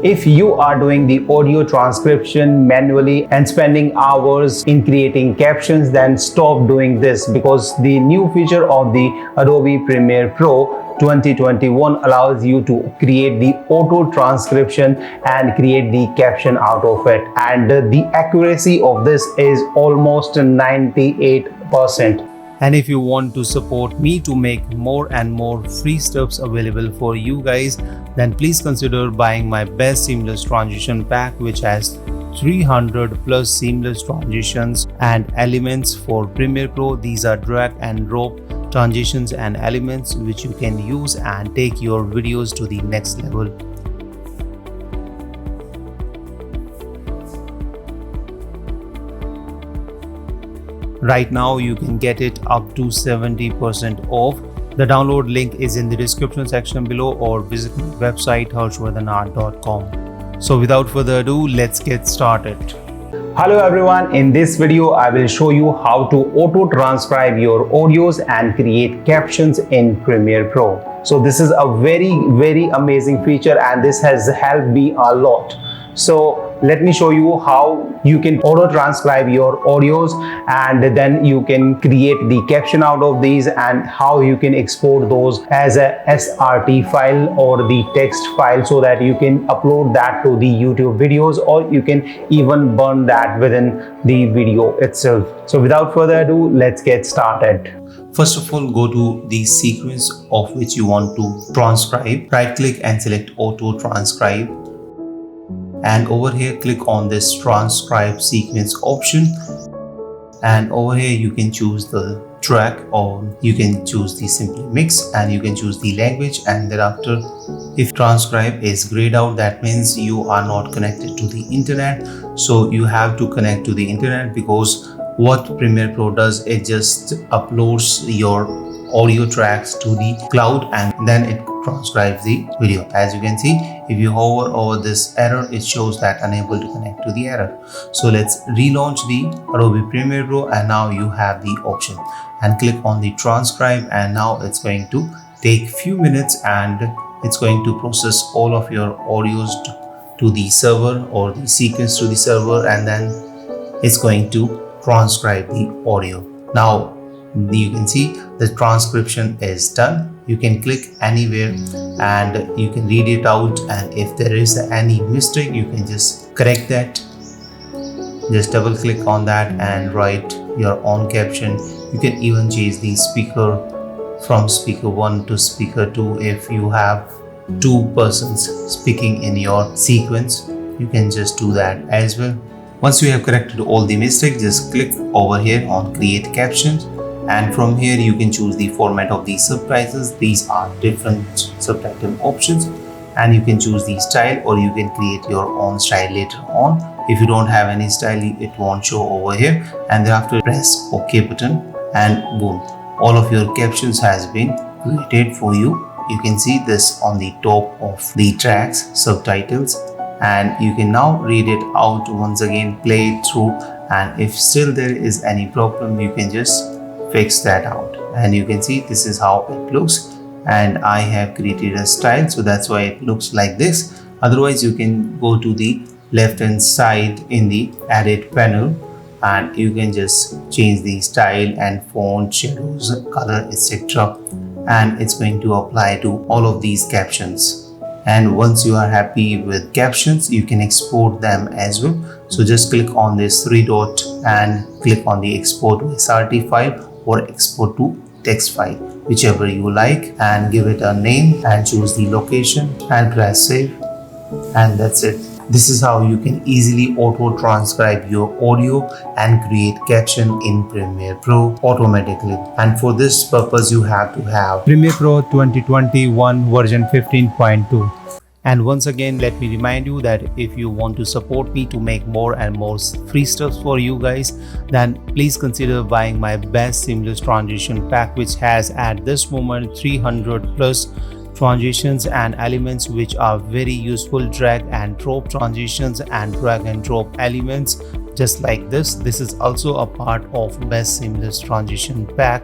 If you are doing the audio transcription manually and spending hours in creating captions, then stop doing this, because the new feature of the Adobe Premiere Pro 2021 allows you to create the auto transcription and create the caption out of it, and the accuracy of this is almost 98%. And if you want to support me to make more and more free stuffs available for you guys, then please consider buying my best seamless transition pack, which has 300 plus seamless transitions and elements for Premiere Pro. These are drag and drop transitions and elements which you can use and take your videos to the next level. Right now you can get it up to 70% off. The download link is in the description section below, or visit my website harshvardhanart.com. So without further ado, let's get started. Hello everyone, in this video I will show you how to auto transcribe your audios and create captions in Premiere Pro. So this is a very amazing feature, and this has helped me a lot. So let me show you how you can auto transcribe your audios, and then you can create the caption out of these, and how you can export those as a SRT file or the text file, so that you can upload that to the YouTube videos, or you can even burn that within the video itself. So without further ado, let's get started. First of all, go to the sequence of which you want to transcribe. Right click and select auto transcribe. And over here click on this transcribe sequence option, and over here you can choose the track, or you can choose the simply mix, and you can choose the language. And thereafter, if transcribe is grayed out, that means you are not connected to the internet. So you have to connect to the internet, because what Premiere Pro does, it just uploads your audio tracks to the cloud and then it transcribes the video. As you can see, if you hover over this error, it shows that unable to connect to the error. So let's relaunch the Adobe Premiere Pro, and now you have the option, and click on the transcribe, and now it's going to take few minutes, and it's going to process all of your audios to the server, or the sequence to the server, and then it's going to transcribe the audio. Now you can see the transcription is done. You can click anywhere and you can read it out, and if there is any mistake, you can just correct that. Just double click on that and write your own caption. You can even change the speaker from speaker 1 to speaker 2. If you have 2 persons speaking in your sequence, you can just do that as well. Once you have corrected all the mistakes, just click over here on create captions, and from here you can choose the format of the subtitles. These are different subtitle options, and you can choose the style, or you can create your own style later on. If you don't have any style, it won't show over here. And thereafter press OK button, and boom, all of your captions has been created for you. You can see this on the top of the tracks subtitles, and you can now read it out once again, play it through, and if still there is any problem, you can just fix that out. And you can see this is how it looks, and I have created a style, so that's why it looks like this. Otherwise, you can go to the left hand side in the edit panel, and you can just change the style and font, shadows, color, etc., and it's going to apply to all of these captions. And once you are happy with captions, you can export them as well. So just click on this 3 dot and click on the export to SRT file or export to text file, whichever you like, and give it a name and choose the location and press save, and that's it. This is how you can easily auto transcribe your audio and create caption in Premiere Pro automatically. And for this purpose, you have to have Premiere Pro 2021 version 15.2. And once again, let me remind you that if you want to support me to make more and more free stuff for you guys, then please consider buying my best seamless transition pack, which has at this moment 300 plus transitions and elements, which are very useful. Drag and drop transitions and drag and drop elements just like this. This is also a part of best seamless transition pack.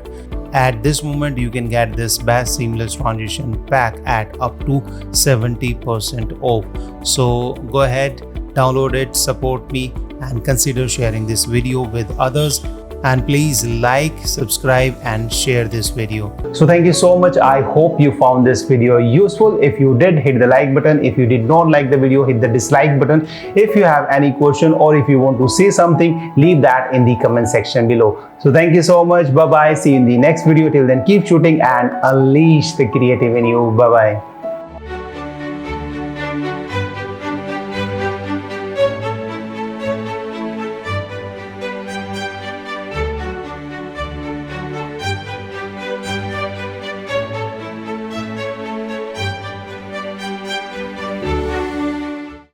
at this moment you can get this best seamless transition pack at up to 70% off. So go ahead, download it, support me, and consider sharing this video with others. And please like, subscribe, and share this video. So thank you so much. I hope you found this video useful. If you did, hit the like button. If you did not like the video, hit the dislike button. If you have any question or if you want to say something, leave that in the comment section below. So thank you so much. Bye bye. See you in the next video. Till then, keep shooting and unleash the creative in you. Bye bye.